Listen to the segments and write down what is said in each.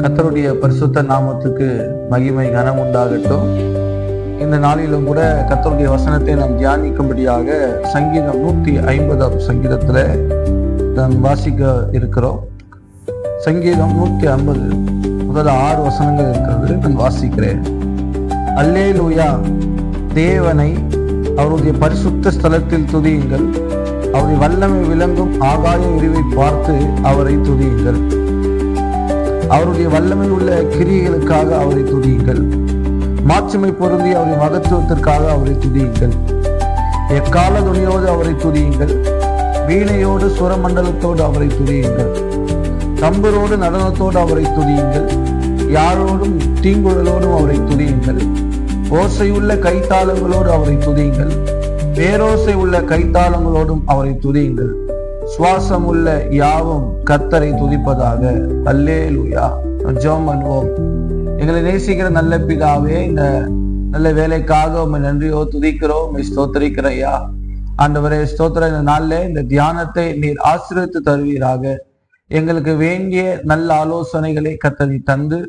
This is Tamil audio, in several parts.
கர்த்தருடைய பரிசுத்த நாமத்துக்கு மகிமை கனம் உண்டாகட்டும். இந்த நாளிலும் கூட கர்த்தருடைய வசனத்தை நாம் தியானிக்கும்படியாக சங்கீதம் 150 சங்கீதத்துல நாம் வாசிக்க இருக்கிறோம். சங்கீதம் 150 முதல் 6 வசனங்கள் இருக்கிறது. நான் வாசிக்கிறேன். அல்லேலூயா, தேவனை அவருடைய பரிசுத்த ஸ்தலத்தில் துதியுங்கள். அவருடைய வல்லமை விளங்கும் ஆகாய விரிவை பார்த்து அவரை துதியுங்கள். அவருடைய வல்லமை உள்ள கிரியைகளுக்காக அவரை துதியுங்கள். மாட்சிமை பொருந்தி அவருடைய மகத்துவத்திற்காக அவரை துதியுங்கள். எக்கால துணியோடு அவரை துதியுங்கள். வீணையோடு சுரமண்டலத்தோடு அவரை துதியுங்கள். தம்புரோடு நடனத்தோடு அவரை துதியுங்கள். யாரோடும் தீங்குழலோடும் அவரை துதியுங்கள். ஓசையுள்ள கைத்தாளங்களோடு அவரை துதியுங்கள். பேரோசை உள்ள கைத்தாளங்களோடும் அவரை துதியுங்கள். சுவாசம் உள்ள யாவும் கர்த்தரை துதிப்பதாக. அல்லேலூயா. ஜெபம் பண்ணுவோம். எங்களை நேசிக்கிற நல்ல பிதாவே, இந்த நல்ல வேலைக்காக உம்மை நன்றியோ துதிக்கிறோம், உம்மை ஸ்தோத்திரிக்கிறையா. ஆண்டவரே ஸ்தோத்திர, இந்த நாள்ல இந்த தியானத்தை நீர் ஆசீர்வதித்து தருவீராக. எங்களுக்கு வேண்டிய நல்ல ஆலோசனைகளை கர்த்தர் தந்து,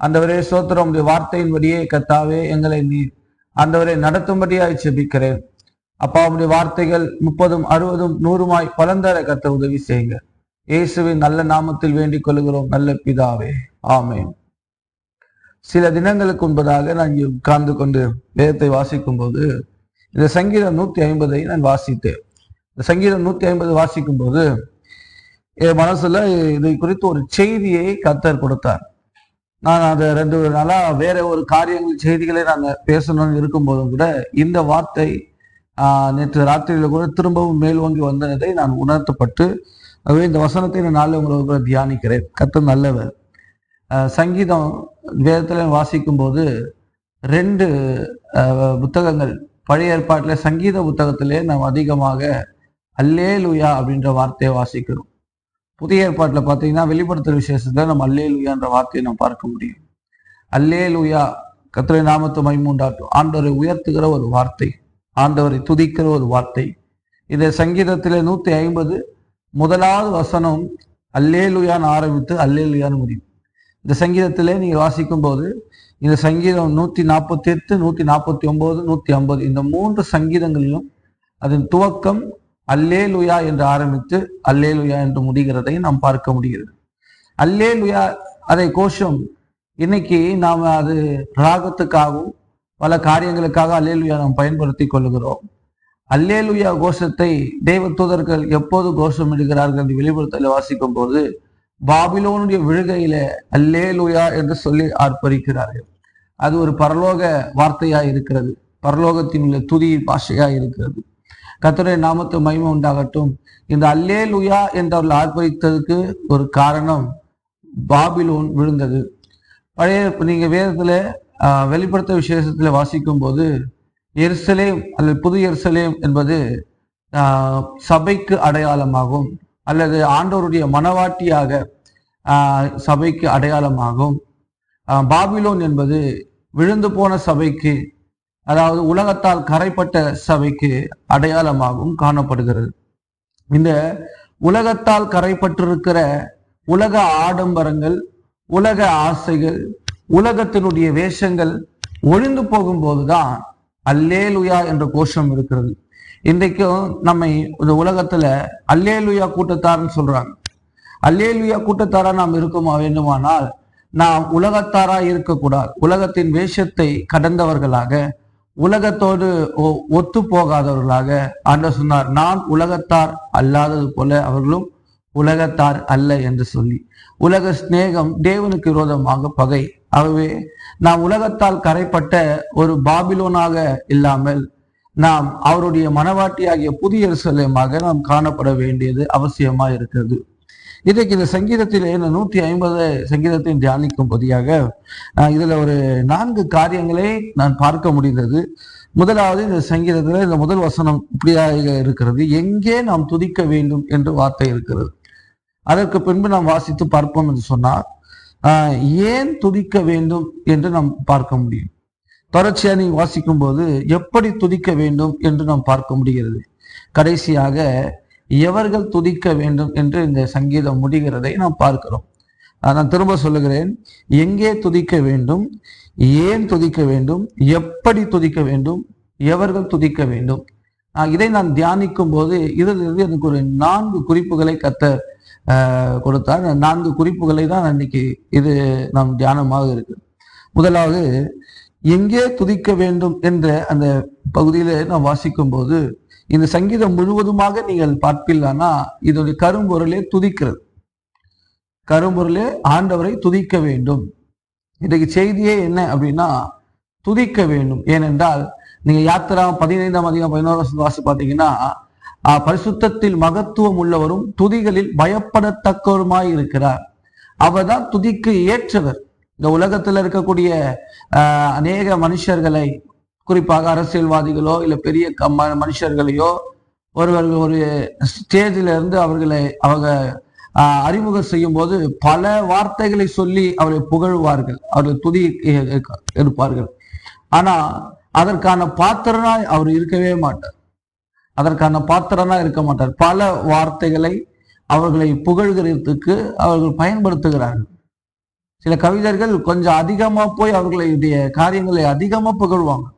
ஆண்டவரே ஸ்தோத்திரம், உடைய வார்த்தையின்படியே கர்த்தாவே எங்களை நீர் ஆண்டவரை நடத்தும்படியாய் ஜெபிக்கிறேன். அப்பா, உடைய வார்த்தைகள் 30, 60, 100 பலந்தர கர்த்தர் உதவி செய்யுங்க. இயேசுவின் நல்ல நாமத்தில் வேண்டிக் கொள்கிறோம் நல்ல பிதாவே, ஆமென். சில தினங்களுக்கு முன்பதாக நான் இங்கே உட்கார்ந்து கொண்டு வேதத்தை வாசிக்கும் போது இந்த சங்கீதம் 150 நான் வாசித்தேன். இந்த சங்கீதம் 150 வாசிக்கும் போது என் மனசுல இதை குறித்து ஒரு செய்தியை கர்த்தர் கொடுத்தார். நான் அதை 2 நாளா வேற ஒரு காரியங்கள் செய்திகளை நான் பேசணும்னு இருக்கும் போதும் கூட இந்த வார்த்தை நேற்று ராத்திரியில கூட திரும்பவும் மேல்வாங்கி வந்ததை நான் உணர்த்தப்பட்டு, ஆகவே இந்த வசனத்தை நான் நாளை உங்களுக்கு தியானிக்கிறேன். கர்த்தர் நல்லவர். சங்கீதம் வேதத்துல வாசிக்கும் போது 2 புத்தகங்கள் பழைய ஏற்பாட்டில சங்கீத புத்தகத்திலே நாம் அதிகமாக அல்லேலூயா அப்படின்ற வார்த்தையை வாசிக்கிறோம். புதிய ஏற்பாட்டில் பார்த்தீங்கன்னா வெளிப்படுத்துற விசேஷத்துல நம்ம அல்லேலூயான்ற வார்த்தையை நம்ம பார்க்க முடியும். அல்லேலூயா, கர்த்தருடைய நாமத்தை மகிமை உண்டாகட்டும். ஆண்டவரை உயர்த்துகிற ஒரு வார்த்தை, ஆண்டவரை துதிக்கிற ஒரு வார்த்தை. இந்த சங்கீதத்திலே 150 முதலாவது வசனம் அல்லேலூயான்னு ஆரம்பித்து அல்லேலூயான்னு முடியும். இந்த சங்கீதத்திலே நீங்க வாசிக்கும் போது இந்த சங்கீதம் 148, 149, 150 இந்த 3 சங்கீதங்களிலும் அதன் துவக்கம் அல்லேலூயா என்று ஆரம்பித்து அல்லேலூயா என்று முடிகிறதை நாம் பார்க்க முடிகிறது. அல்லேலூயா அதை கோஷம் இன்னைக்கு நாம் அது ராகத்துக்காகவும் பல காரியங்களுக்காக அல்லேலூயா நாம் பயன்படுத்தி கொள்ளுகிறோம். அல்லேலூயா கோஷத்தை தேவ தூதர்கள் எப்போது கோஷம் இடுகிறார்கள் என்று வெளிப்படுத்தல வாசிக்கும் போது பாபிலோனுடைய விழுகையில அல்லேலூயா என்று சொல்லி ஆர்ப்பரிக்கிறார்கள். அது ஒரு பரலோக வார்த்தையா இருக்கிறது, பரலோகத்தின் உள்ள துதி பாஷையா இருக்கிறது. கர்த்தருடைய நாமத்தை மகிமை உண்டாகட்டும். இந்த அல்லேலூயா என்று அவர்கள் ஆர்ப்பரித்ததுக்கு ஒரு காரணம் பாபிலோன் விழுந்தது. நீங்க வேதத்துல வெளிப்படுத்த விசேஷத்துல வாசிக்கும் போது எருசலேம் அல்லது புது எருசலேம் என்பது சபைக்கு அடையாளமாகும், அல்லது ஆண்டவருடைய மனவாட்டியாக சபைக்கு அடையாளமாகும். பாபிலோன் என்பது விழுந்து போன சபைக்கு, அதாவது உலகத்தால் கரைப்பட்ட சபைக்கு அடையாளமாகவும் காணப்படுகிறது. இந்த உலகத்தால் கரைப்பட்டிருக்கிற உலக ஆடம்பரங்கள், உலக ஆசைகள், உலகத்தினுடைய வேஷங்கள் ஒழிந்து போகும்போதுதான் அல்லேலூயா என்ற கோஷம் இருக்கிறது. இன்றைக்கும் நம்மை இந்த உலகத்துல அல்லேலூயா கூட்டத்தார்னு சொல்றாங்க. அல்லேலூயா கூட்டத்தாரா நாம் இருக்குமா வேண்டுமானால் நாம் உலகத்தாரா இருக்கக்கூடாது. உலகத்தின் வேஷத்தை கடந்தவர்களாக, உலகத்தோடு ஒத்து போகாதவர்களாக ஆண்டவர் சொன்னார், நான் உலகத்தார் அல்லாதது போல அவர்களும் உலகத்தார் அல்ல என்று சொல்லி. உலக சிநேகம் தேவனுக்கு விரோதமாக பகை. ஆகவே நாம் உலகத்தால் கரைப்பட்ட ஒரு பாபிலோனாக இல்லாமல் நாம் அவருடைய மனவாட்டியாகிய புதிய எருசலேமாக நாம் காணப்பட வேண்டியது அவசியமா இருக்கிறது. இன்றைக்கு இந்த சங்கீதத்திலே 150 சங்கீதத்தை தியானிக்கும் பொதியாக இதுல ஒரு 4 காரியங்களை நான் பார்க்க முடிந்தது. முதலாவது, இந்த சங்கீதத்துல இந்த முதல் வசனம் இப்படியாக இருக்கிறது, எங்கே நாம் துதிக்க வேண்டும் என்று வார்த்தை இருக்கிறது. அதற்கு பின்பு நாம் வாசித்து பார்ப்போம் என்று சொன்னார், ஏன் துதிக்க வேண்டும் என்று நாம் பார்க்க முடியும். தொடர்ச்சியா நீ வாசிக்கும் போது எப்படி துதிக்க வேண்டும் என்று நாம் பார்க்க முடிகிறது. கடைசியாக எவர்கள் துதிக்க வேண்டும் என்று இந்த சங்கீதம் முடிகிறதை நாம் பார்க்கிறோம். நான் திரும்ப சொல்லுகிறேன், எங்கே துதிக்க வேண்டும், ஏன் துதிக்க வேண்டும், எப்படி துதிக்க வேண்டும், எவர்கள் துதிக்க வேண்டும். இதை நான் தியானிக்கும் போது இதிலிருந்து எனக்கு ஒரு 4 குறிப்புகளை கர்த்தர் கொடுத்தார். 4 குறிப்புகளை தான் இன்னைக்கு இது நம் தியானமாக இருக்கு. முதலாவது, எங்கே துதிக்க வேண்டும் என்ற அந்த பகுதியில நான் வாசிக்கும் போது, இந்த சங்கீதம் முழுவதுமாக நீங்கள் பார்ப்பீர்களானா இதனுடைய கரும்பொருளே துதிக்கிறது. கரும்பொருளே ஆண்டவரை துதிக்க வேண்டும். இன்றைக்கு செய்தியே என்ன அப்படின்னா துதிக்க வேண்டும். ஏனென்றால் நீங்க யாத்திரா 15ஆம் அதிகாரம் 11 வாசி பார்த்தீங்கன்னா, பரிசுத்தத்தில் மகத்துவம் உள்ளவரும் துதிகளில் பயப்படத்தக்கவருமாய் இருக்கிறார். அவர் தான் துதிக்கு ஏற்றவர். இந்த உலகத்தில் இருக்கக்கூடிய அநேக மனுஷர்களை, குறிப்பாக அரசியல்வாதிகளோ இல்ல பெரிய மனுஷர்களையோ ஒருவர்கள் ஒரு ஸ்டேஜில இருந்து அவங்க அறிமுகம் செய்யும் போது பல வார்த்தைகளை சொல்லி அவரை புகழ்வார்கள், அவர்கள் துதி எடுப்பார்கள். ஆனா அதற்கான பாத்திரனாய் அவர் இருக்கவே மாட்டார். அதற்கான பாத்திரனா இருக்க மாட்டார். பல வார்த்தைகளை அவர்களை புகழ்கிறதுக்கு அவர்கள் பயன்படுத்துகிறார்கள். சில கவிஞர்கள் கொஞ்சம் அதிகமா போய் அவர்களுடைய காரியங்களை அதிகமா புகழ்வாங்க.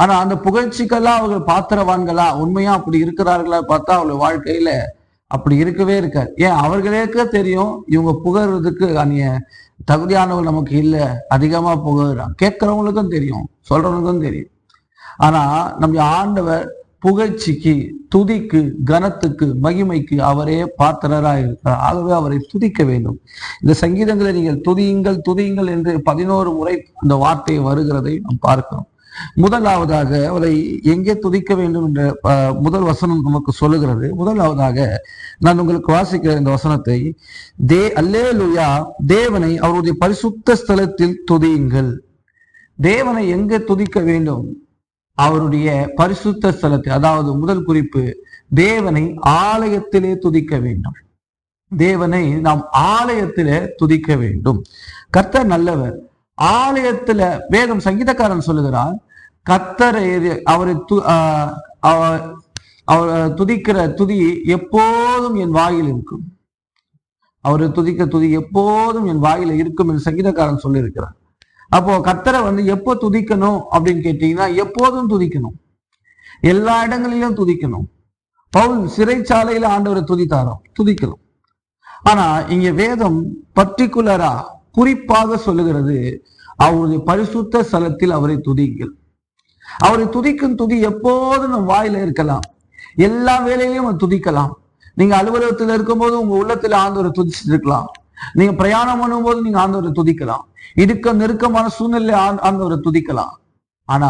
ஆனா அந்த புகழ்ச்சிக்கெல்லாம் அவர்கள் பாத்திரவான்களா, உண்மையா அப்படி இருக்கிறார்களா பார்த்தா அவர்கள் வாழ்க்கையில அப்படி இருக்கவே இருக்காது. ஏன், அவர்களுக்கே தெரியும் இவங்க புகழ்றதுக்கு தகுதியானவங்க நமக்கு இல்லை, அதிகமா புகழ்றாங்க. கேட்கிறவங்களுக்கும் தெரியும், சொல்றவங்களுக்கும் தெரியும். ஆனா நம்ம ஆண்டவர் புகழ்ச்சிக்கு, துதிக்கு, கனத்துக்கு, மகிமைக்கு அவரே பாத்திரராக இருக்கிறார். ஆகவே அவரை துதிக்க வேண்டும். இந்த சங்கீதங்களை நீங்கள் துதியுங்கள் துதியுங்கள் என்று 11 முறை அந்த வார்த்தை வருகிறதை நாம் பார்க்கிறோம். முதலாவதாக அவரை எங்கே துதிக்க வேண்டும் என்ற முதல் வசனம் நமக்கு சொல்லுகிறது. முதலாவதாக நான் உங்களுக்கு வாசிக்கிற இந்த வசனத்தை, அல்லேலூயா, தேவனை அவருடைய பரிசுத்த ஸ்தலத்தில் துதியுங்கள். தேவனை எங்கே துதிக்க வேண்டும்? அவருடைய பரிசுத்த ஸ்தலத்தில். அதாவது முதல் குறிப்பு, தேவனை ஆலயத்திலே துதிக்க வேண்டும். தேவனை நாம் ஆலயத்திலே துதிக்க வேண்டும். கர்த்தர் நல்லவர். ஆலயத்துல வேதம் சங்கீதக்காரன் சொல்லுகிறார், கர்த்தரை அவரை துதிக்கிற துதி எப்போதும் என் வாயில் இருக்கும். அவரை துதிக்க துதி எப்போதும் என் வாயில இருக்கும் என்று சங்கீதக்காரன் சொல்லி இருக்கிறார். அப்போ கர்த்தரை எப்போ துதிக்கணும் அப்படின்னு கேட்டீங்கன்னா, எப்போதும் துதிக்கணும், எல்லா இடங்களிலும் துதிக்கணும். பவுல் சிறைச்சாலையில ஆண்டவரை துதிக்கணும். ஆனா இங்க வேதம் பர்டிகுலரா குறிப்பாக சொல்லுகிறது, அவருடைய பரிசுத்த ஸ்தலத்தில் அவரை துதிங்கள். அவரை துதிக்கும் துதி எப்போதும் நம் வாயில இருக்கலாம், எல்லா வேலையிலையும் துதிக்கலாம். நீங்க அலுவலகத்தில் இருக்கும்போது உங்க உள்ளத்துல ஆண்டவரை துதிச்சுட்டு இருக்கலாம். நீங்க பிரயாணம் பண்ணும்போது நீங்க ஆண்டவரை துதிக்கலாம். நெருக்கமான சூழ்நிலை ஆண்டவரை துதிக்கலாம். ஆனா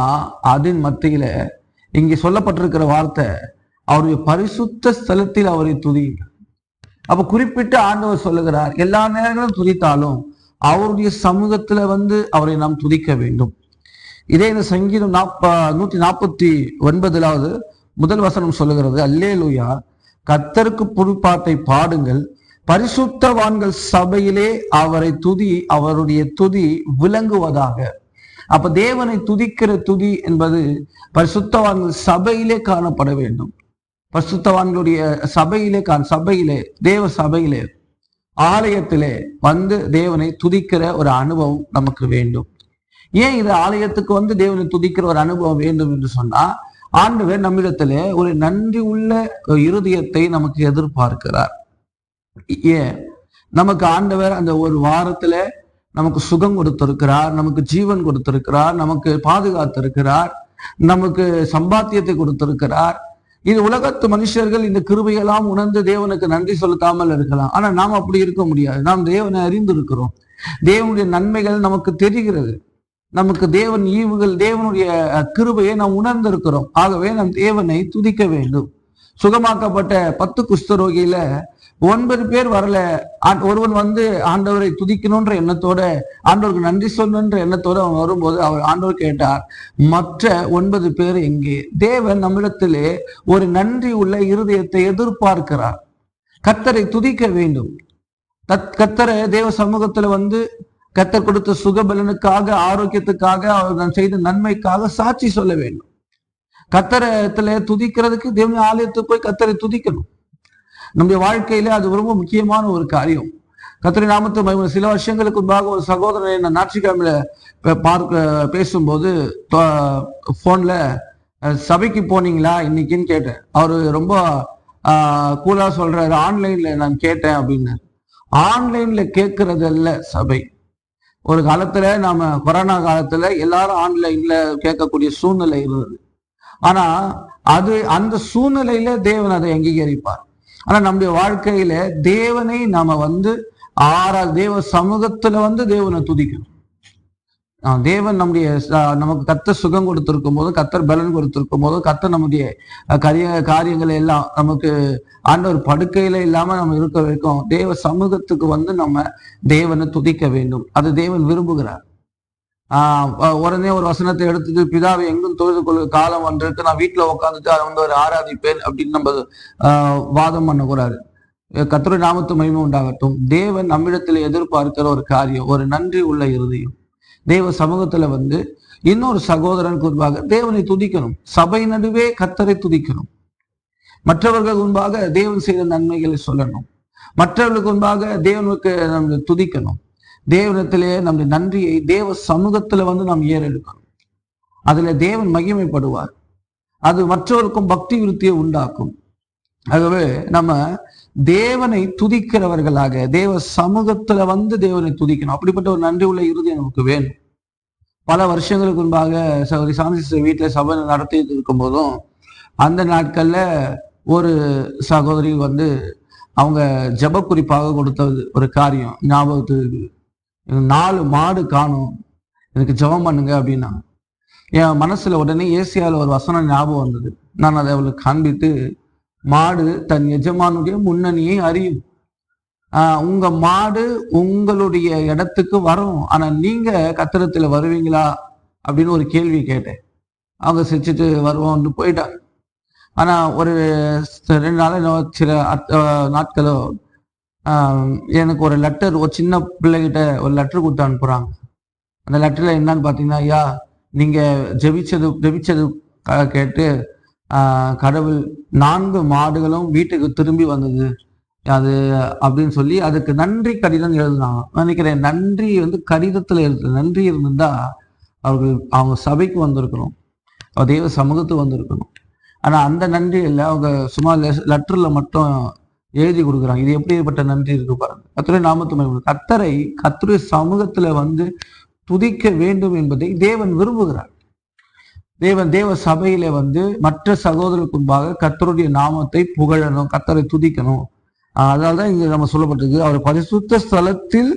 அதன் மத்தியில இங்கே சொல்லப்பட்டிருக்கிற வார்த்தை, அவருடைய பரிசுத்த ஸ்தலத்தில் அவரை துதியுங்கள். அப்ப குறிப்பிட்டு ஆண்டவர் சொல்லுகிறார், எல்லா நேரங்களும் துதித்தாலும் அவருடைய சமூகத்துல அவரை நாம் துதிக்க வேண்டும். இதே இந்த சங்கீதம் 149 முதல் வசனம் சொல்லுகிறது, அல்லேலூயா, கர்த்தருக்கு புதுப்பாட்டை பாடுங்கள், பரிசுத்தவான்கள் சபையிலே அவரை துதி, அவருடைய துதி விளங்குவதாக. அப்ப தேவனை துதிக்கிற துதி என்பது பரிசுத்தவான்கள் சபையிலே காணப்பட வேண்டும். பரிசுத்தவான்களுடைய சபையிலே தேவ சபையிலே ஆலயத்திலே தேவனை துதிக்கிற ஒரு அனுபவம் நமக்கு வேண்டும். ஏன் இது ஆலயத்துக்கு தேவனை துதிக்கிற ஒரு அனுபவம் வேண்டும் என்று சொன்னா, ஆண்டவர் நம்மிடத்திலே ஒரு நன்றி உள்ள இருதயத்தை நமக்கு எதிர்பார்க்கிறார். ஏன், நமக்கு ஆண்டவர் அந்த ஒரு வாரத்துல நமக்கு சுகம் கொடுத்திருக்கிறார், நமக்கு ஜீவன் கொடுத்திருக்கிறார், நமக்கு பாதுகாத்திருக்கிறார், நமக்கு சம்பாத்தியத்தை கொடுத்திருக்கிறார். இது உலகத்து மனுஷர்கள் இந்த கிருபையெல்லாம் உணர்ந்து தேவனுக்கு நன்றி செலுத்தாமல் இருக்கலாம். ஆனா நாம் அப்படி இருக்க முடியாது. நாம் தேவனை அறிந்திருக்கிறோம். தேவனுடைய நன்மைகள் நமக்கு தெரிகிறது. நமக்கு தேவன் ஈவுகள், தேவனுடைய கிருபையை நாம் உணர்ந்திருக்கிறோம். ஆகவே நாம் தேவனை துதிக்க வேண்டும். சுகமாக்கப்பட்ட 10 குஷ்டரோகியில 9 பேர் வரல. ஒருவன் ஆண்டவரை துதிக்கணும்ன்ற எண்ணத்தோட, ஆண்டவருக்கு நன்றி சொல்லணுன்ற எண்ணத்தோட அவன் வரும்போது அவர் ஆண்டவர் கேட்டார், மற்ற 9 பேர் எங்கே? தேவன் நம்மிடத்திலே ஒரு நன்றி உள்ள இருதயத்தை எதிர்பார்க்கிறார். கர்த்தரை துதிக்க வேண்டும். கர்த்தரை தேவ சமூகத்துல கர்த்தர் கொடுத்த சுகபலனுக்காக, ஆரோக்கியத்துக்காக, அவர் செய்த நன்மைக்காக சாட்சி சொல்ல வேண்டும். கர்த்தரத்துல துதிக்கிறதுக்கு தேவனுடைய ஆலயத்துக்கு போய் கர்த்தரை துதிக்கணும். நம்முடைய வாழ்க்கையில அது ரொம்ப முக்கியமான ஒரு காரியம். கர்த்தருடைய நாமத்தை மகிமை. சில வருஷங்களுக்கு முன்பாக ஒரு சகோதரரை நான் ஞாயிற்றுக்கிழமையில பேசும்போது போன்ல சபைக்கு போனீங்களா இன்னைக்குன்னு கேட்டேன். அவரு ரொம்ப கூலா சொல்றாரு, ஆன்லைன்ல நான் கேட்டேன் அப்படின்னு. ஆன்லைன்ல கேட்கறது இல்ல சபை. ஒரு காலத்துல நாம கொரோனா காலத்துல எல்லாரும் ஆன்லைன்ல கேட்கக்கூடிய சூழ்நிலை இருந்தது. ஆனா அந்த சூழ்நிலையில தேவன் அதை அங்கீகரிப்பார். ஆனா நம்முடைய வாழ்க்கையில தேவனை நாம தேவ சமூகத்துல தேவனை துதிக்கணும். தேவன் நமக்கு கர்த்தர் சுகம் கொடுத்திருக்கும் போது, கர்த்தர் பலன் கொடுத்திருக்கும் போது, கர்த்தர் நம்முடைய காரியங்களை எல்லாம் நமக்கு ஆண்டவர் படுக்கையில இல்லாம நம்ம இருக்க வரைக்கும் தேவ சமூகத்துக்கு நம்ம தேவனை துதிக்க வேண்டும். அது தேவன் விரும்புகிறார். உடனே ஒரு வசனத்தை எடுத்துட்டு, பிதாவை எங்கும் தொழுது கொள்ள காலம் வந்திருக்கு, நான் வீட்டுல உட்காந்துட்டு அதை ஒரு ஆராதிப்பேன் அப்படின்னு நம்ம வாதம் பண்ணக்கூடாது. கர்த்தருடைய நாமத்து மகிமை உண்டாகட்டும். தேவன் நம்மிடத்துல எதிர்பார்க்கிற ஒரு காரியம், ஒரு நன்றி உள்ள இருதயம். தேவ சமூகத்துல இன்னொரு சகோதரனுக்கு முன்பாக தேவனை துதிக்கணும். சபை நடுவே கர்த்தரை துதிக்கணும். மற்றவர்கள் முன்பாக தேவன் செய்த நன்மைகளை சொல்லணும். மற்றவர்களுக்கு முன்பாக தேவனுக்கு நம்ம துதிக்கணும். தேவனத்திலே நம்முடைய நன்றியை தேவ சமூகத்துல நாம் ஏறெடுக்கணும். அதுல தேவன் மகிமைப்படுவார். அது மற்றவருக்கும் பக்தி விருத்தியை உண்டாக்கும். ஆகவே நம்ம தேவனை துதிக்கிறவர்களாக தேவ சமூகத்துல தேவனை துதிக்கணும். அப்படிப்பட்ட ஒரு நன்றி உள்ள இறுதி நமக்கு வேணும். பல வருஷங்களுக்கு முன்பாக சகோதரி சாந்தி வீட்டுல சபை நடத்திட்டு இருக்கும் போதும் அந்த நாட்கள்ல ஒரு சகோதரி அவங்க ஜெப குறிப்பாக கொடுத்தது ஒரு காரியம் ஞாபகத்துக்கு, 4 மாடு காணும், எனக்கு ஜெபம் பண்ணுங்க அப்படின்னா. என் மனசுல உடனே ஏசியால ஒரு வசனம் ஞாபகம் வந்தது. நான் அதை அவளுக்கு காண்பித்து, மாடு தன் எஜமானுடைய முன்னணியை அறியும். உங்க மாடு உங்களுடைய இடத்துக்கு வரும், ஆனா நீங்க கத்திரத்துல வருவீங்களா அப்படின்னு ஒரு கேள்வி கேட்டேன். அவங்க சிரிச்சுட்டு வருவோம்னு போயிட்டாங்க. ஆனா ஒரு 2 நாளோ சில நாட்களோ எனக்கு ஒரு லெட்டர், ஒரு சின்ன பிள்ளைகிட்ட ஒரு லெட்டர் கொடுத்து அனுப்புறாங்க. அந்த லெட்டர்ல என்னன்னு பாத்தீங்கன்னா, ஐயா நீங்க ஜெபிச்சது கேட்டு கடவுள் 4 மாடுகளும் வீட்டுக்கு திரும்பி வந்தது அது அப்படின்னு சொல்லி அதுக்கு நன்றி கடிதம் எழுதுனாங்க. நினைக்கிறேன் நன்றி கடிதத்துல எழுது. நன்றி இருந்தா அவங்க சபைக்கு வந்திருக்கணும், தேவ சமூகத்துக்கு வந்திருக்கணும். ஆனா அந்த நன்றி இல்லை, அவங்க சும்மா லெட்டர்ல மட்டும் எழுதி கொடுக்குறாங்க. இது எப்படிப்பட்ட நன்றி இருக்கு பாருங்க. கர்த்தருடைய நாமத்து கர்த்தருடைய சமூகத்துல துதிக்க வேண்டும் என்பதை தேவன் விரும்புகிறார். தேவ சபையில மற்ற சகோதரருக்கு முன்பாக கர்த்தருடைய நாமத்தை புகழணும், கர்த்தரை துதிக்கணும். அதனால்தான் இங்க நம்ம சொல்லப்பட்டிருக்கு, அவர் பரிசுத்த ஸ்தலத்தில்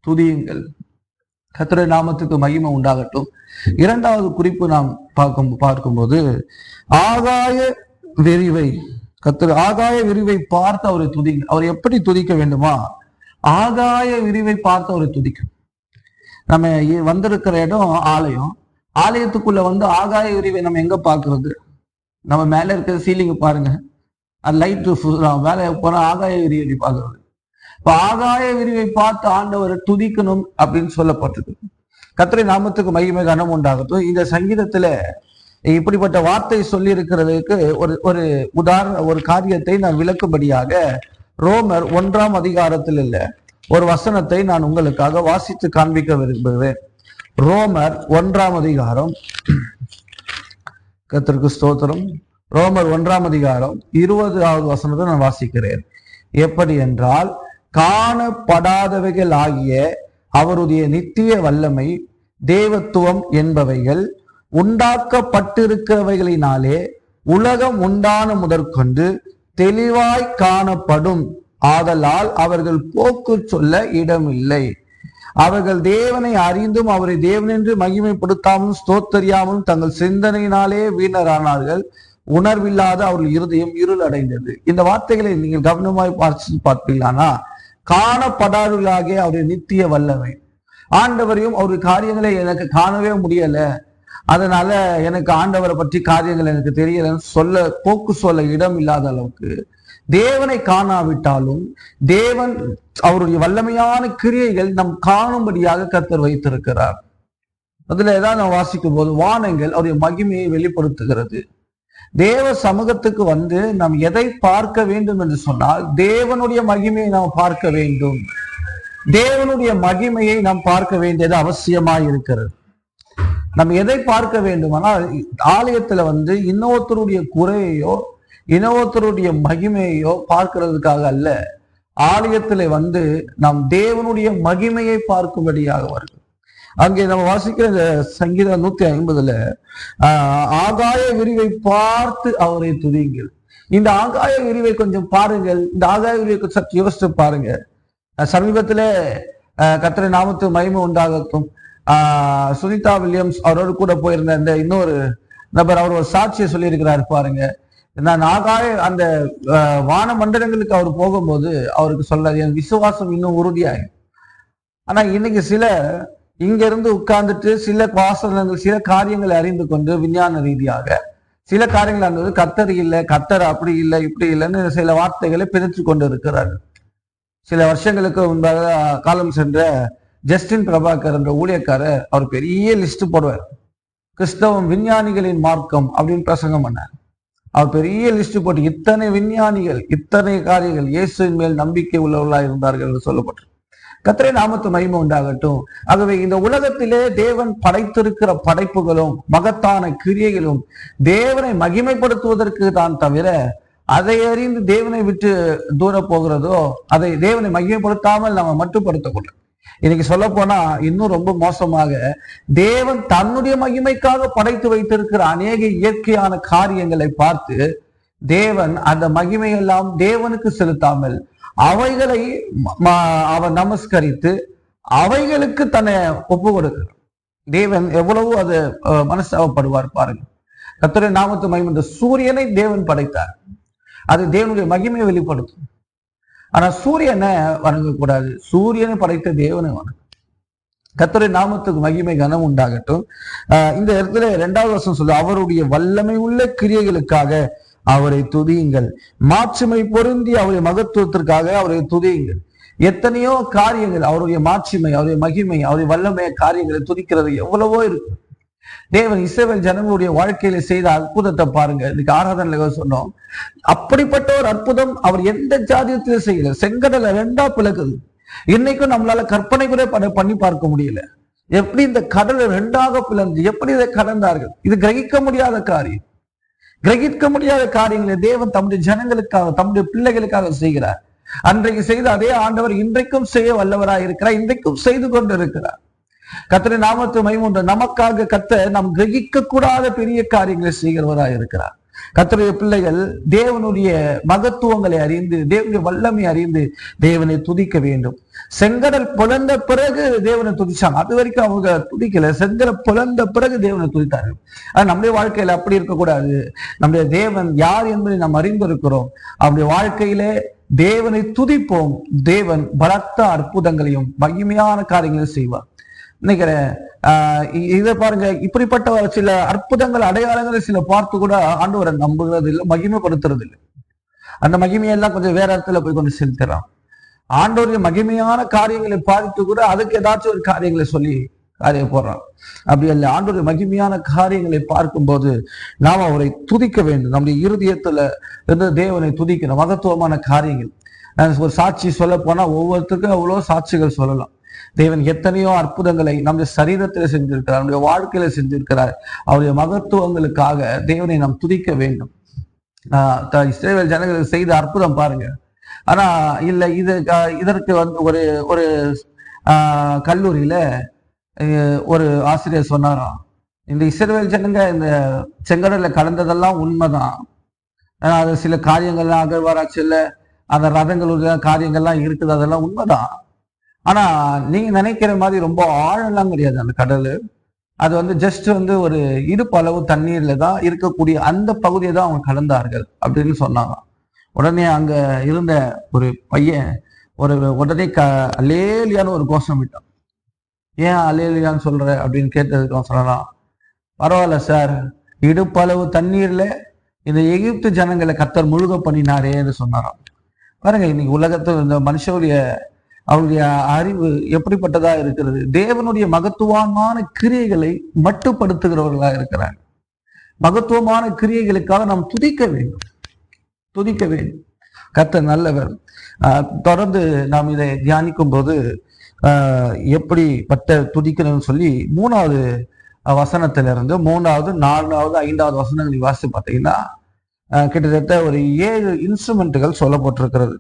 துதியுங்கள். கர்த்தருடைய நாமத்துக்கு மகிமை உண்டாகட்டும். 2வது குறிப்பு நாம் பார்க்கும்போது ஆகாய விரிவை, ஆகாய விரிவை பார்த்து அவரை துதிங்க. அவர் எப்படி துதிக்க வேண்டுமா? ஆகாய விரிவை பார்த்து அவரை துதிக்கும். நம்ம வந்திருக்கிற இடம் ஆலயம். ஆலயத்துக்குள்ள ஆகாய விரிவை நம்ம எங்க பாக்குறது? நம்ம மேல இருக்கிற சீலிங் பாருங்க, அது லைட் மேல போனா ஆகாய விரிவை பாக்குறது. இப்ப ஆகாய விரிவை பார்த்து ஆண்டவரை துதிக்கணும் அப்படின்னு சொல்லப்பட்டிருக்கு. கர்த்தருடைய நாமத்துக்கு மகிமை கனம் உண்டாகட்டும். இந்த சங்கீதத்துல இப்படிப்பட்ட வார்த்தை சொல்லி இருக்கிறதுக்கு ஒரு காரியத்தை நான் விளக்கும்படியாக ரோமர் 1ஆம் அதிகாரத்தில் இல்ல ஒரு வசனத்தை நான் உங்களுக்காக வாசித்து காண்பிக்க விரும்புகிறேன். ரோமர் 1ஆம் அதிகாரம், கர்த்தருக்கு ஸ்தோத்திரம். ரோமர் 1ஆம் அதிகாரம் 20வது வசனத்தை நான் வாசிக்கிறேன். எப்படி என்றால், காணப்படாதவைகள் ஆகிய அவருடைய நித்திய வல்லமை, தேவத்துவம் என்பவைகள் உண்டாக்கப்பட்டிருக்கிறவைகளினாலே உலகம் உண்டான முதற்கொண்டு தெளிவாய் காணப்படும். ஆதலால் அவர்கள் போக்கு சொல்ல இடமில்லை. அவர்கள் தேவனை அறிந்தும் அவரை தேவனென்று மகிமைப்படுத்தாமலும் ஸ்தோத்தரியாமலும் தங்கள் சிந்தனையினாலே வீணரானார்கள். உணர்வில்லாத அவர்கள் இருதயம் இருள் அடைந்தது. இந்த வார்த்தைகளை நீங்கள் கவனமாய் பார்ப்பீங்களானா, காணப்படாதவர்களாகிய அவருடைய நித்திய வல்லமை, ஆண்டவரையும் அவருடைய காரியங்களை எனக்கு காணவே முடியல, அதனால எனக்கு ஆண்டவரை பற்றி காரியங்கள் எனக்கு தெரியலன்னு போக்கு சொல்ல இடம் இல்லாத அளவுக்கு தேவனை காணாவிட்டாலும் தேவன் அவருடைய வல்லமையான கிரியைகள் நம் காணும்படியாக கர்த்தர் வைத்திருக்கிறார். அதுல ஏதாவது நாம் வாசிக்கும் போது வானங்கள் அவருடைய மகிமையை வெளிப்படுத்துகிறது. தேவ சமூகத்துக்கு நாம் எதை பார்க்க வேண்டும் என்று சொன்னால் தேவனுடைய மகிமையை நாம் பார்க்க வேண்டும். தேவனுடைய மகிமையை நாம் பார்க்க வேண்டியது அவசியமாய் இருக்கிறது. நம்ம எதை பார்க்க வேண்டுமானால், ஆலயத்துல இன்னொருத்தருடைய குறையையோ இன்னொருத்தருடைய மகிமையோ பார்க்கிறதுக்காக அல்ல, ஆலயத்துல நாம் தேவனுடைய மகிமையை பார்க்கும்படியாக வருது. அங்கே நம்ம வாசிக்கிற சங்கீதம் 150 ஆகாய விரிவை பார்த்து அவரை துதிங்கள். இந்த ஆகாய விரிவை கொஞ்சம் பாருங்கள். இந்த ஆகாய விரிவை சற்று யோசித்து பாருங்க. சமீபத்துல கர்த்தருடைய நாமத்துக்கு மகிமை உண்டாகட்டும், சுனிதா வில்லியம்ஸ் அவரோடு கூட போயிருந்த இந்த இன்னொரு நபர், அவர் ஒரு சாட்சியை சொல்லியிருக்கிறாரு பாருங்க. நான் அந்த வான மண்டலங்களுக்கு அவர் போகும்போது அவருக்கு சொல்லாது, என் விசுவாசம் இன்னும் உறுதியாகும். ஆனா இன்னைக்கு சில இங்க இருந்து உட்கார்ந்துட்டு சில வாசனங்கள் சில காரியங்களை அறிந்து கொண்டு விஞ்ஞான ரீதியாக சில காரியங்கள் அறிந்து கர்த்தர் இல்லை, கர்த்தர் அப்படி இல்லை இப்படி இல்லைன்னு சில வார்த்தைகளை பிரித்து கொண்டு இருக்கிறார்கள். சில வருஷங்களுக்கு முன்பாக காலம் சென்ற ஜஸ்டின் பிரபாகர் என்ற ஊழியக்காரர் அவர் பெரிய லிஸ்ட் போடுவார். கிறிஸ்தவம் விஞ்ஞானிகளின் மார்க்கம் அப்படின்னு பிரசங்கம் பண்ணார். அவர் பெரிய லிஸ்ட் போட்டு இத்தனை விஞ்ஞானிகள் இத்தனை காரியங்கள் இயேசுவின் மேல் நம்பிக்கை உள்ளவர்களாக இருந்தார்கள் என்று சொல்லப்பட்டு. கர்த்தருடைய நாமத்து மகிமை உண்டாகட்டும். ஆகவே இந்த உலகத்திலே தேவன் படைத்திருக்கிற படைப்புகளும் மகத்தான கிரியைகளும் தேவனை மகிமைப்படுத்துவதற்கு தான் தவிர, அதை அறிந்து தேவனை விட்டு தூர போகிறதோ, அதை தேவனை மகிமைப்படுத்தாமல் நம்ம மட்டுப்படுத்தக்கூடாது. இன்னைக்கு சொல்ல போனா இன்னும் ரொம்ப மோசமாக, தேவன் தன்னுடைய மகிமைக்காக படைத்து வைத்திருக்கிற அநேக இயற்கையான காரியங்களை பார்த்து தேவன் அந்த மகிமையெல்லாம் தேவனுக்கு செலுத்தாமல் அவைகளை அவர் நமஸ்கரித்து அவைகளுக்கு தன்னை ஒப்பு கொடுக்கிறார். தேவன் எவ்வளவு அது மனஸ்தாபப்படுவார் பாருங்க. கர்த்தருடைய நாமத்து மகிமை, இந்த சூரியனை தேவன் படைத்தார், அது தேவனுடைய மகிமையை வெளிப்படுத்தும். ஆனா சூரியனை வணங்கக்கூடாது, சூரியனை படைத்த தேவனை வணங்கும். கர்த்தருடைய நாமத்துக்கு மகிமை கனம் உண்டாகட்டும். இந்த இடத்துல 2வது வசனம் சொல்லு, அவருடைய வல்லமை உள்ள கிரியைகளுக்காக அவரை துதியுங்கள், மாட்சிமை பொருந்தி அவருடைய மகத்துவத்திற்காக அவரை துதியுங்கள். எத்தனையோ காரியங்கள், அவருடைய மாட்சிமை, அவருடைய மகிமை, அவருடைய வல்லமை காரியங்களை துதிக்கிறது எவ்வளவோ இருக்கு. தேவன் இஸ்ரவேல் ஜனங்களுடைய வாழ்க்கையில செய்த அற்புதத்தை பாருங்க. இன்னைக்கு ஆராதனையில சொன்னோம், அப்படிப்பட்ட ஒரு அற்புதம் அவர் எந்த ஜாதியத்திலும் செய்யல. செங்கடலை 2ஆ பிளக்குது. இன்னைக்கும் நம்மளால கற்பனை கூட பண்ணி பார்க்க முடியல. எப்படி இந்த கடலை 2ஆக பிளந்து எப்படி இதை கடந்தார்கள், இது கிரகிக்க முடியாத காரியம். கிரகிக்க முடியாத காரியங்களை தேவன் தம்முடைய ஜனங்களுக்காக தம்முடைய பிள்ளைகளுக்காக செய்கிறார். அன்றைக்கு செய்த அதே ஆண்டவர் இன்றைக்கும் செய்ய வல்லவராய் இருக்கிறார், இன்றைக்கும் செய்து கொண்டு இருக்கிறார். கர்த்தருடைய நாமத்து மகிமை நமக்காக கர்த்தர் நாம் கிரகிக்க கூடாத பெரிய காரியங்களை செய்கிறவராய் இருக்கிறார். கர்த்தருடைய பிள்ளைகள் தேவனுடைய மகத்துவங்களை அறிந்து தேவனுடைய வல்லமை அறிந்து தேவனை துதிக்க வேண்டும். செங்கடல் புலந்த பிறகு தேவனை துதிச்சாங்க, அது வரைக்கும் அவங்க துதிக்கல. செங்கடல் புலந்த பிறகு தேவனை துதித்தார்கள். ஆனா நம்முடைய வாழ்க்கையில அப்படி இருக்கக்கூடாது. நம்முடைய தேவன் யார் என்பதை நாம் அறிந்திருக்கிறோம். அவருடைய வாழ்க்கையிலே தேவனை துதிப்போம். தேவன் பலத்த அற்புதங்களையும் மகிமையான காரியங்களையும் செய்வார். நினைக்கிறேன் இதை பாருங்க, இப்படிப்பட்ட சில அற்புதங்கள் அடையாளங்களை சில பார்த்து கூட ஆண்டவரை நம்புகிறது இல்லை, மகிமைப்படுத்துறது இல்லை. அந்த மகிமையெல்லாம் கொஞ்சம் வேற இடத்துல போய் கொண்டு செலுத்துறான். ஆண்டவருடைய மகிமையான காரியங்களை பார்த்து கூட அதுக்கு ஏதாச்சும் ஒரு காரியங்களை சொல்லி காரியம் போடுறான். அப்படி இல்லை, ஆண்டவருடைய மகிமையான காரியங்களை பார்க்கும்போது நாம் அவரை துதிக்க வேண்டும். நம்முடைய இருதயத்துல இருந்து தேவனை துதிக்கணும். மகத்துவமான காரியங்கள், நான் ஒரு சாட்சி சொல்ல போனா ஒவ்வொருத்தருக்கும் அவ்வளோ சாட்சிகள் சொல்லலாம். தேவன் எத்தனையோ அற்புதங்களை நம்முடைய சரீரத்தில செஞ்சிருக்கிறார், நம்முடைய வாழ்க்கையில செஞ்சிருக்கிறார். அவருடைய மகத்துவங்களுக்காக தேவனை நாம் துதிக்க வேண்டும். இஸ்ரவேல் ஜனங்களுக்கு செய்த அற்புதம் பாருங்க. ஆனா இல்ல, இதற்கு ஒரு ஒரு கல்லூரியில ஒரு ஆசிரியர் சொன்னாராம், இந்த இஸ்ரவேல் ஜனங்க இந்த செங்கடல்ல கலந்ததெல்லாம் உண்மைதான். அது சில காரியங்கள்லாம் அகழ்வாராய்ச்சியில் அந்த ரதங்களுடைய காரியங்கள்லாம் இருக்குது, அதெல்லாம் உண்மைதான். ஆனா நீங்க நினைக்கிற மாதிரி ரொம்ப ஆழம்லாம் கிடையாது அந்த கடல். அது ஜஸ்ட் ஒரு இடுப்பு அளவு தண்ணீர்ல தான் இருக்கக்கூடிய அந்த பகுதியை தான் அவங்க கலந்தார்கள் அப்படின்னு சொன்னாங்க. உடனே அங்க இருந்த ஒரு பையன் உடனே அலேலியான்னு ஒரு கோஷம் விட்டான். ஏன் அலேலியான்னு சொல்ற அப்படின்னு கேட்டதுக்கு அவன் சொல்லலாம், பரவாயில்ல சார், இடுப்பளவு தண்ணீர்ல இந்த எகிப்து ஜனங்களை கர்த்தர் முழுக பண்ணினாரேன்னு சொன்னாராம். பாருங்க, இன்னைக்கு உலகத்தில் இந்த மனுஷனுடைய அவருடைய அறிவு எப்படிப்பட்டதா இருக்கிறது. தேவனுடைய மகத்துவமான கிரியைகளை மட்டுப்படுத்துகிறவர்களா இருக்கிறாங்க. மகத்துவமான கிரியைகளுக்காக நாம் துதிக்க வேண்டும், துதிக்க வேண்டும். கர்த்தர் நல்லவர். தொடர்ந்து நாம் இதை தியானிக்கும் போது எப்படிப்பட்ட துதிக்கணும்னு சொல்லி 3வது வசனத்திலிருந்து 3வது 4வது 5வது வசனங்களை வாசித்து பார்த்தீங்கன்னா கிட்டத்தட்ட ஒரு 7 இன்ஸ்ட்ருமெண்ட்டுகள் சொல்லப்பட்டிருக்கிறது.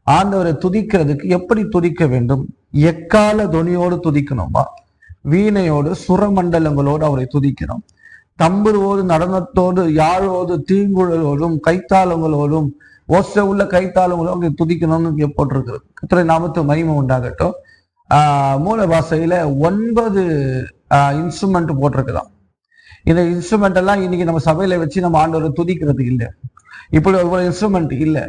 ஆண்டவரை துதிக்கிறதுக்கு எப்படி துதிக்க வேண்டும்? எக்கால துணியோடு துதிக்கணுமா, வீணையோடு சுரமண்டலங்களோடு அவரை துதிக்கணும், தம்புருவோடு நடனத்தோடு யாழோடு தீங்குழலோடும் கைத்தாளங்களோடும் ஓசை உள்ள கைத்தாளங்களோடு அவரை துதிக்கணும்னு போட்டிருக்கிறது. கர்த்தருடைய நாமத்துக்கு மகிமை உண்டாகட்டும். மூல பாஷையில 9 இன்ஸ்ட்ருமெண்ட் போட்டிருக்குதான். இந்த இன்ஸ்ட்ருமெண்ட் எல்லாம் இன்னைக்கு நம்ம சபையில வச்சு நம்ம ஆண்டவரை துதிக்கிறது இல்லை. இப்படி ஒரு இன்ஸ்ட்ருமெண்ட் இல்லை.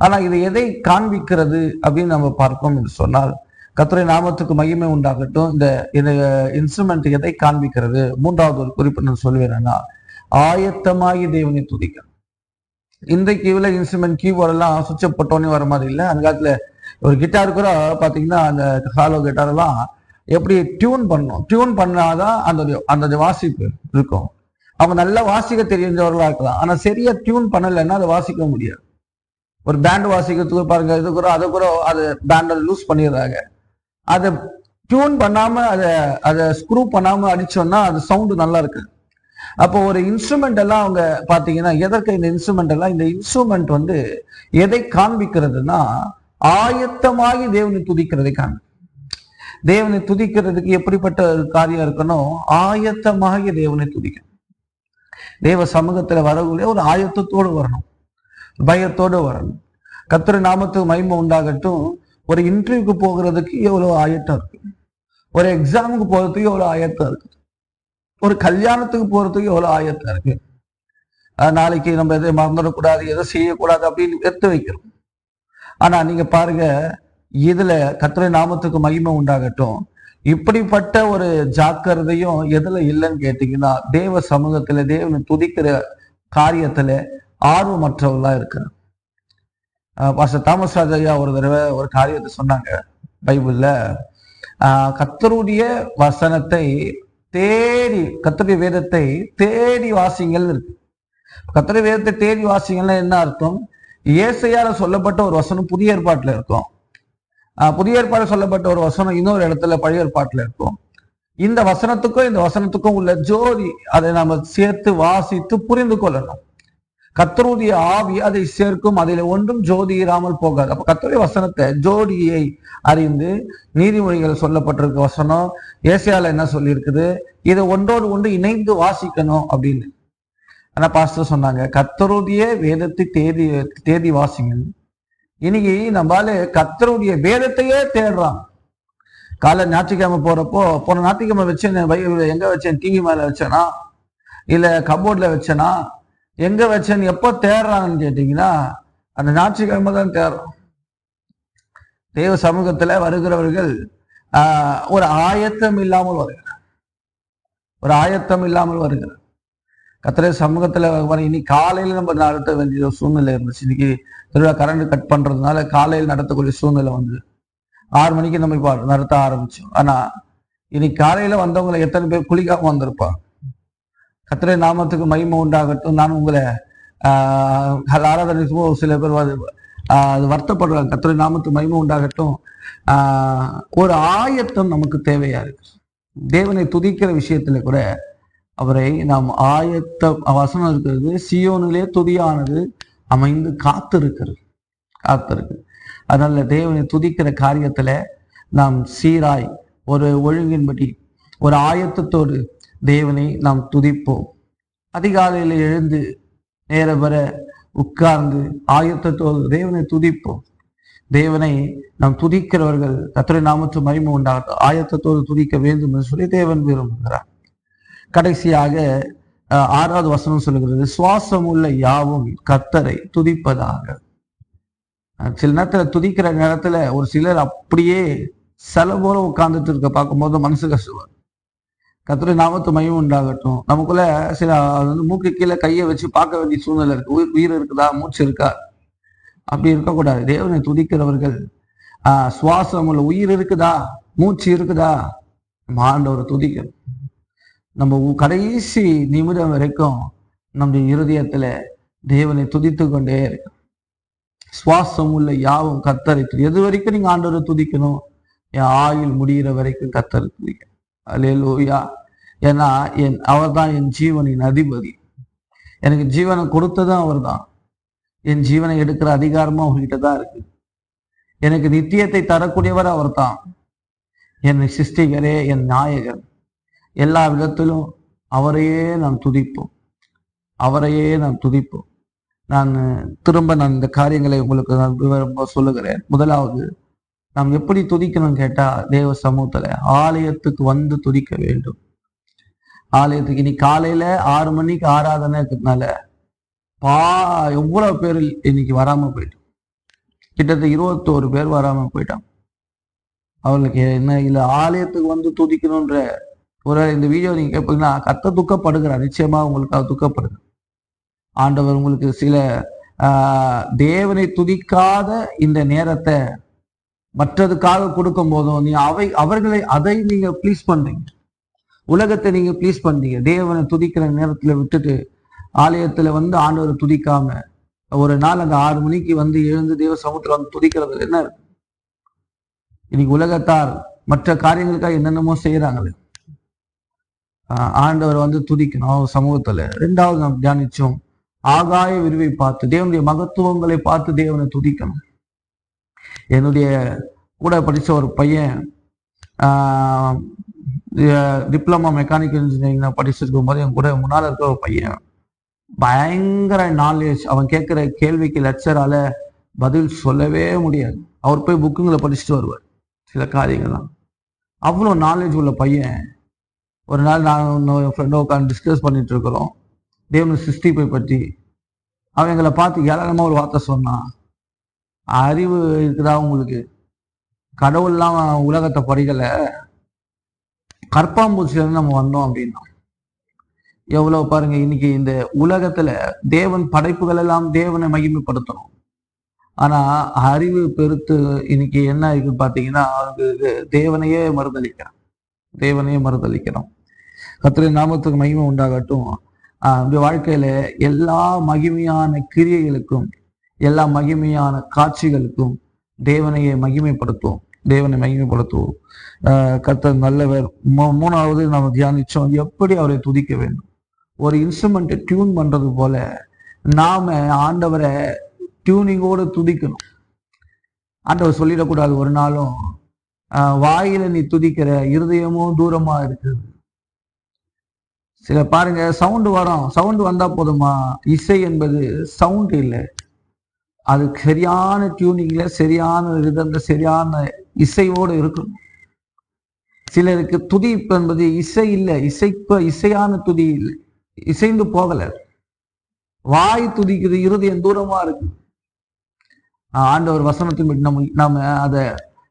ஆனா இது எதை காண்பிக்கிறது அப்படின்னு நம்ம பார்ப்போம் என்று சொன்னால், கர்த்தருடைய நாமத்துக்கு மகிமை உண்டாகட்டும். இந்த இன்ஸ்ட்ருமெண்ட் எதை காண்பிக்கிறது? 3வது ஒரு குறிப்பு நான் சொல்வேன்னா, ஆயத்தமாகி தேவனை துதிக்கணும். இன்றைக்கு இவ்வளோ இன்ஸ்ட்ருமெண்ட் கீபோர்ட் எல்லாம் சுவிட்ச போட்டோன்னே வர மாதிரி இல்லை. அந்த காலத்துல ஒரு கிட்டார் கூட பாத்தீங்கன்னா அந்த ஹாலோ கிட்டார் எல்லாம் எப்படி டியூன் பண்ணணும், டியூன் பண்ணாதான் அந்த வாசிப்பு இருக்கும். அவங்க நல்லா வாசிக்க தெரிஞ்சவர்களா இருக்கலாம், ஆனா சரியா டியூன் பண்ணலைன்னா அதை வாசிக்க முடியாது. ஒரு பேண்ட் வாசிக்கிறதுக்கு பாருங்க, இது கூட அதை கூட அது பேண்டை லூஸ் பண்ணிடுறாங்க. அதை டியூன் பண்ணாம அதை ஸ்க்ரூ பண்ணாம அடிச்சோம்னா அது சவுண்டு நல்லா இருக்கு. அப்போ ஒரு இன்ஸ்ட்ருமெண்ட் எல்லாம் அவங்க பாத்தீங்கன்னா எதற்கு இந்த இன்ஸ்ட்ருமெண்ட் எல்லாம், இந்த இன்ஸ்ட்ருமெண்ட் எதை காண்பிக்கிறதுனா ஆயத்தமாகி தேவனை துதிக்கிறதை காண்பி. தேவனை துதிக்கிறதுக்கு எப்படிப்பட்ட காரியம் இருக்கணும்? ஆயத்தமாகி தேவனை துதிக்கணும். தேவ சமூகத்துல வரக்கூடிய ஒரு ஆயத்தத்தோடு வரணும், பயத்தோடு வரணும். கர்த்தருடைய நாமத்துக்கு மகிமை உண்டாகட்டும். ஒரு இன்டர்வியூக்கு போகிறதுக்கு எவ்வளவு ஆயத்தம் இருக்கு, ஒரு எக்ஸாமுக்கு போறதுக்கு எவ்வளவு ஆயத்தம் இருக்கு, ஒரு கல்யாணத்துக்கு போறதுக்கு எவ்வளவு ஆயத்தம் இருக்கு. நாளைக்கு நம்ம எதை மறந்துடக்கூடாது, எதை செய்யக்கூடாது அப்படின்னு எடுத்து வைக்கிறோம். ஆனா நீங்க பாருங்க, இதுல கர்த்தருடைய நாமத்துக்கு மகிமை உண்டாகட்டும். இப்படிப்பட்ட ஒரு ஜாக்கிரதையும் எதுல இல்லைன்னு கேட்டீங்கன்னா, தேவ சமூகத்துல தேவனை துதிக்கிற காரியத்துல ஆர்வமற்றவர்களா இருக்கிறார். பாஸ்டர் தாமஸ் ராஜ் ஐயா ஒரு தடவை ஒரு காரியத்தை சொன்னாங்க பைபிள்ல. கர்த்தருடைய வசனத்தை தேடி, கர்த்தருடைய வேதத்தை தேடி வாசிங்கள் இருக்கு. கர்த்தருடைய வேதத்தை தேடி வாசிங்கள்னா என்ன அர்த்தம்? ஏசாயால சொல்லப்பட்ட ஒரு வசனம் புதிய ஏற்பாட்டுல இருக்கும், புதிய ஏற்பாடு சொல்லப்பட்ட ஒரு வசனம் இன்னொரு இடத்துல பழைய ஏற்பாட்டுல இருக்கும். இந்த வசனத்துக்கும் இந்த வசனத்துக்கும் உள்ள ஜோதி அதை நாம சேர்த்து வாசித்து புரிந்து கொள்ளணும். கர்த்தருடைய ஆவி அதை சேர்க்கும், அதில் ஒன்றும் ஜோதி இராமல் போகாது. அப்ப கர்த்தருடைய வசனத்தை ஜோடியை அறிந்து, நீதிமொழிகள் சொல்லப்பட்டிருக்க வசனம் ஏசாயால என்ன சொல்லி இருக்குது, இதை ஒன்றோடு ஒன்று இணைந்து வாசிக்கணும் அப்படின்னு. ஆனா பாஸ்டர் சொன்னாங்க, கர்த்தருடைய வேதத்தை தேடி வாசிங்க. இன்னைக்கு நம்மளால கர்த்தருடைய வேதத்தையே தேடுறான். காலை ஞாயிற்றுக்கிழமை போறப்போ, போன ஞாயிற்றுக்கிழமை வச்சேன் எங்க வச்சேன், டிவி மேல வச்சேனா இல்ல கபோர்ட்ல வச்சேனா, எங்க வச்சேன்னு எப்போ தேடுறாங்கன்னு கேட்டீங்கன்னா அந்த ஞாயிற்றுக்கிழமை தான் தேடுறோம். தேவ சமூகத்துல வருகிறவர்கள் ஒரு ஆயத்தம் இல்லாமல் வருகிறார், ஒரு ஆயத்தம் இல்லாமல் வருகிறார். கர்த்தருடைய சமூகத்துல இன்னைக்கு காலையில நம்ம நடத்த வேண்டிய சூழ்நிலை இருந்துச்சு. இன்னைக்கு திருவிழா கரண்ட் கட் பண்றதுனால காலையில் நடத்தக்கூடிய சூழ்நிலை 6 மணிக்கு நம்ம இப்போ நடத்த ஆரம்பிச்சோம். ஆனா இன்னைக்கு காலையில வந்தவங்களை எத்தனை பேர் குளிக்காம வந்திருப்பாங்க? கர்த்தருடைய நாமத்துக்கு மகிமை உண்டாகட்டும். நான் உங்களை ஆராதனைக்கு சில பேர் அது வருத்தப்படுறாங்க. கர்த்தருடைய நாமத்துக்கு மகிமை உண்டாகட்டும். ஒரு ஆயத்தம் நமக்கு தேவையா இருக்கு. தேவனை துதிக்கிற விஷயத்துல கூட அவரை நாம் வசனம் இருக்கிறது, சியோனிலே துதியானது அமைந்து காத்திருக்கு. அதனால தேவனை துதிக்கிற காரியத்துல நாம் சீராய் ஒரு ஒழுங்கின்படி ஒரு ஆயத்தத்தோடு தேவனை நாம் துதிப்போம். அதிகாலையில எழுந்து நேர வர உட்கார்ந்து ஆயத்தத்தோடு தேவனை துதிப்போம். தேவனை நாம் துதிக்கிறவர்கள் கர்த்தருடைய நாமத்துக்கு மகிமை உண்டாகட்டும், ஆயத்தத்தோடு துதிக்க வேண்டும் என்று சொல்லி தேவன் விரும்புகிறார். கடைசியாக 6வது வசனம் சொல்லுகிறது, சுவாசம் உள்ள யாவும் கர்த்தரை துதிப்பதாக. சில நேரத்துல துதிக்கிற நேரத்துல ஒரு சிலர் அப்படியே சில போல உட்கார்ந்துட்டு இருக்க பார்க்கும்போது மனசு கஷ்டவார். கர்த்தருடைய நாமத்துக்கு மகிமை உண்டாகட்டும். நமக்குள்ள சில மூக்கு கீழே கையை வச்சு பார்க்க வேண்டிய சூழ்நிலை இருக்கு. உயிர் இருக்குதா, மூச்சு இருக்கா, அப்படி இருக்கக்கூடாது. தேவனை துதிக்கிறவர்கள் சுவாசம் உள்ள உயிர் இருக்குதா, மூச்சு இருக்குதா, ஆண்டவரை துதிக்கணும். நம்ம கடைசி நிமிடம் வரைக்கும் நம்முடைய இருதயத்துல தேவனை துதித்து கொண்டே இருக்கும். சுவாசம் உள்ள யாவும் கர்த்தரை. எது வரைக்கும் நீங்க ஆண்டவரை துதிக்கணும்? என் ஆயுள் முடிகிற வரைக்கும் கர்த்தரை துதிக்கிறேன். அல்லேலூயா. ஏன்னா அவர் தான் என் ஜீவனின் அதிபதி. எனக்கு ஜீவனை கொடுத்ததும் அவர் தான். என் ஜீவனை எடுக்கிற அதிகாரமும் அவர்கிட்ட தான் இருக்கு. எனக்கு நித்தியத்தை தரக்கூடியவர் அவர் தான். என்னை சிருஷ்டிகரே, என் நாயகன். எல்லா விதத்திலும் அவரையே நாம் துதிப்போம், அவரையே நாம் துதிப்போம். நான் இந்த காரியங்களை உங்களுக்கு நான் விவரமா சொல்லுகிறேன். முதலாவது, நாம் எப்படி துதிக்கணும் கேட்டா, தேவ சமூகத்துல ஆலயத்துக்கு வந்து துதிக்க வேண்டும். ஆலயத்துக்கு இன்னைக்கு காலையில 6 மணிக்கு ஆராதனை இருக்கிறதுனால எவ்வளவு பேர் இன்னைக்கு வராம போயிட்டோம். கிட்டத்தட்ட 21 பேர் வராம போயிட்டாங்க. அவர்களுக்கு என்ன இல்ல, ஆலயத்துக்கு வந்து துதிக்கணும்ன்ற ஒரு இந்த வீடியோ நீங்க கேட்பீங்கன்னா கர்த்தர் துக்கப்படுகிறார். நிச்சயமா உங்களுக்கு அவர் துக்கப்படுது. ஆண்டவர் உங்களுக்கு சில தேவனை துதிக்காத இந்த நேரத்தை மற்றதுக்காக கொடுக்கும் போதும் அவர்களை அதை நீங்க ப்ளீஸ் பண்றீங்க. உலகத்தை நீங்க ப்ளீஸ் பண்றீங்க. தேவனை துதிக்கிற நேரத்துல விட்டுட்டு ஆலயத்துல வந்து ஆண்டவரை துதிக்காம ஒரு நாள் அங்க 6 மணிக்கு வந்து எழுந்து தேவ சமூகத்துல வந்து துதிக்கிறது என்ன இருக்கு? இன்னைக்கு உலகத்தார் மற்ற காரியங்களுக்காக என்னென்னமோ செய்யறாங்களே. ஆண்டவர் வந்து துதிக்கணும் சமூகத்துல. 2வது நாம் தியானிச்சோம், ஆகாய விரிவை பார்த்து தேவனுடைய மகத்துவங்களை பார்த்து தேவனை துதிக்கணும். என்னுடைய கூட படிச்ச ஒரு பையன் டிப்ளமா மெக்கானிக்கல் இன்ஜினியரிங் படிச்சிருக்கும் போது என் கூட முன்னால் இருக்கிற ஒரு பையன் பயங்கர நாலேஜ். அவன் கேட்கிற கேள்விக்கு லெக்சரால பதில் சொல்லவே முடியாது. அவர் போய் புக்குங்களை படிச்சுட்டு வருவார் சில காரியங்கள்லாம். அவ்வளோ நாலேஜ் உள்ள பையன். ஒரு நாள் நான் ஃப்ரெண்டோ உட்காந்து டிஸ்கஸ் பண்ணிட்டு இருக்கிறோம் தேவனை சிருஷ்டிப்பை பற்றி. அவன் எங்களை பார்த்து ஏளனமா ஒரு வார்த்தை சொன்னான், அறிவு இருக்குதா உங்களுக்கு? கடவுள்லாம் உலகத்தை படிக்கல, கற்பாம்பூச்சியில நம்ம வந்தோம் அப்படின்னா. எவ்வளவு பாருங்க, இன்னைக்கு இந்த உலகத்துல தேவன் படைப்புகள் எல்லாம் தேவனை மகிமைப்படுத்தணும். ஆனா அறிவு பெருத்து இன்னைக்கு என்ன இருக்குன்னு பாத்தீங்கன்னா, அவருக்கு தேவனையே மறுதளிக்கிறோம், தேவனையே மறுதளிக்கிறோம். கர்த்தருடைய நாமத்துக்கு மகிமை உண்டாகட்டும். வாழ்க்கையில எல்லா மகிமையான கிரியைகளுக்கும் எல்லா மகிமையான காட்சிகளுக்கும் தேவனையே மகிமைப்படுத்துவோம், தேவனை மகிமைப்படுத்துவோம். கர்த்தர் நல்லவர். 3வது நம்ம தியானிச்சோம், எப்படி அவரை துதிக்க வேண்டும். ஒரு இன்ஸ்ட்ருமெண்ட்டை டியூன் பண்றது போல நாம ஆண்டவரை டியூனிங்கோடு துதிக்கணும். ஆண்டவர் சொல்லிடக்கூடாது ஒரு நாளும் வாயில நீ துதிக்கிற இருதயமும் தூரமா இருக்குது. சில பாருங்க, சவுண்டு வரும், சவுண்டு வந்தா போதுமா? இசை என்பது சவுண்டு இல்லை, அது சரியான டியூனிங்ல சரியான ரிதம்ல சரியான இசையோடு இருக்கணும். சிலருக்கு துதிப்பு என்பது இசை இல்லை, இசையான துதி இல்லை, இசைந்து போகல, வாய் துதிக்குது, இருதயம் தூரமா இருக்கு. ஆண்டவர் வசனத்தின் நம்ம அதை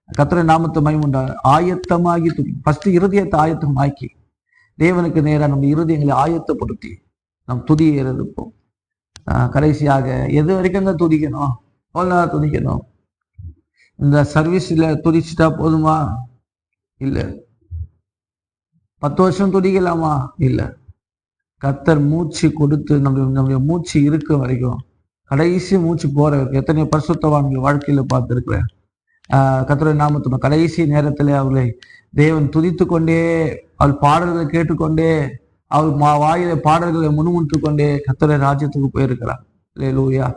கர்த்தருடைய நாமத்தை மகிமையுண்டா ஆயத்தமாகி துதி. ஃபர்ஸ்ட் இருதயத்தை ஆயத்தமாக்கி தேவனுக்கு நேராக நம்ம இருதயங்களை ஆயத்தப்படுத்தி நம் துதியை இருப்போம். கடைசியாக எது வரைக்கும் தான் துதிக்கணும்? எவ்வளோ துதிக்கணும்? இந்த சர்வீஸ்ல துதிச்சுட்டா போதுமா? இல்லை. 10 வருஷம் துதிக்கலாமா? இல்லை. கர்த்தர் மூச்சு கொடுத்து நம்முடைய மூச்சு இருக்க வரைக்கும், கடைசி மூச்சு போற வரைக்கும். எத்தனை பரிசுத்தவான்கள் வாழ்க்கையில பார்த்திருக்கிறேன். கர்த்தருடைய நாமத்தை கடைசி நேரத்துல அவர்களை தேவன் துதித்து கொண்டே, அவள் பாடல்களை கேட்டுக்கொண்டே, அவள் வாயில பாடல்களை முணுமுணுத்து கொண்டே கர்த்தருடைய ராஜ்யத்துக்கு போயிருக்கிறார். அல்லேலூயா.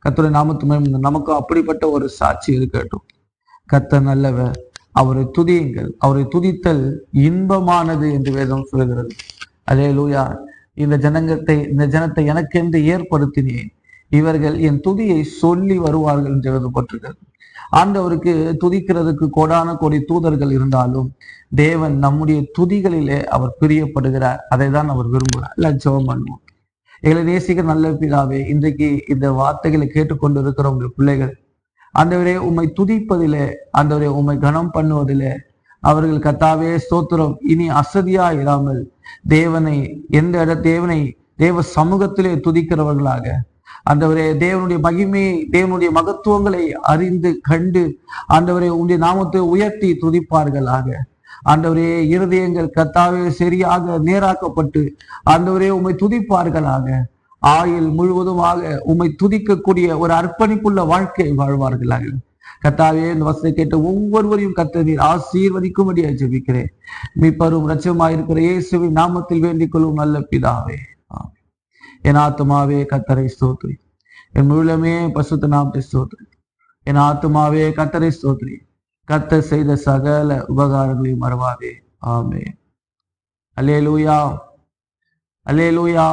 கர்த்தருடைய நாமத்துமே நமக்கும் அப்படிப்பட்ட ஒரு சாட்சி இருக்கட்டும். கர்த்தர் நல்லவர், அவரை துதியுங்கள், அவரை துதித்தல் இன்பமானது என்று வேதம் சொல்கிறது. அல்லேலூயா. இந்த ஜனத்தை எனக்கென்று ஏற்படுத்தினேன், இவர்கள் என் துதியை சொல்லி வருவார்கள் என்று எழுதப்பட்டிருக்கிறது. ஆண்டவருக்கு துதிக்கிறதுக்கு கோடான கோடி தூதர்கள் இருந்தாலும் தேவன் நம்முடைய துதிகளிலே அவர் பிரியப்படுகிறார். அதை தான் அவர் விரும்புகிறார். எல்லாம் ஜெபம் பண்ணுவோம். எங்களை நேசிக்கிற நல்ல பிதாவே, இன்றைக்கு இந்த வார்த்தைகளை கேட்டுக்கொண்டு இருக்கிற உங்கள் பிள்ளைகள் ஆண்டவரே உம்மை துதிப்பதிலே, ஆண்டவரே உம்மை கனம் பண்ணுவதிலே அவர்கள் கர்த்தாவே ஸ்தோத்திரம் இனி அசதியா இராமல் தேவனை தேவ சமூகத்திலே துதிக்கிறவர்களாக, ஆண்டவரே தேவனுடைய மகிமையை, தேவனுடைய மகத்துவங்களை அறிந்து கண்டு ஆண்டவரே உம்முடைய நாமத்தை உயர்த்தி துதிப்பார்களாக. ஆண்டவரே இருதயங்கள் கர்த்தாவே சரியாக நேராக்கப்பட்டு ஆண்டவரே உம்மை துதிப்பார்களாக. ஆயுள் முழுவதுமாக உம்மை துதிக்கக்கூடிய ஒரு அர்ப்பணிப்புள்ள வாழ்க்கை வாழ்வார்களாக. கர்த்தாவே, இந்த வசனத்தை கேட்ட ஒவ்வொருவரையும் கர்த்தர் நீர் ஆசீர்வதிக்கும்படியாக ஜெபிக்கிறேன். மீட்பரும் இரட்சகருமாயிருக்கிற இயேசுவின் நாமத்தில் வேண்டிக் கொள்ளும் நல்ல பிதாவே. ஆமென். என் ஆத்துமாவே கர்த்தரை ஸ்தோத்திரி, என் முழுமே பரிசுத்த நாமத்தை ஸ்தோத்திரி. என் ஆத்துமாவே கர்த்தரை ஸ்தோத்திரி, கர்த்தர் செய்த சகல உபகாரங்களையும் மறவாதே. ஆமென். அல்லேலூயா, அல்லேலூயா.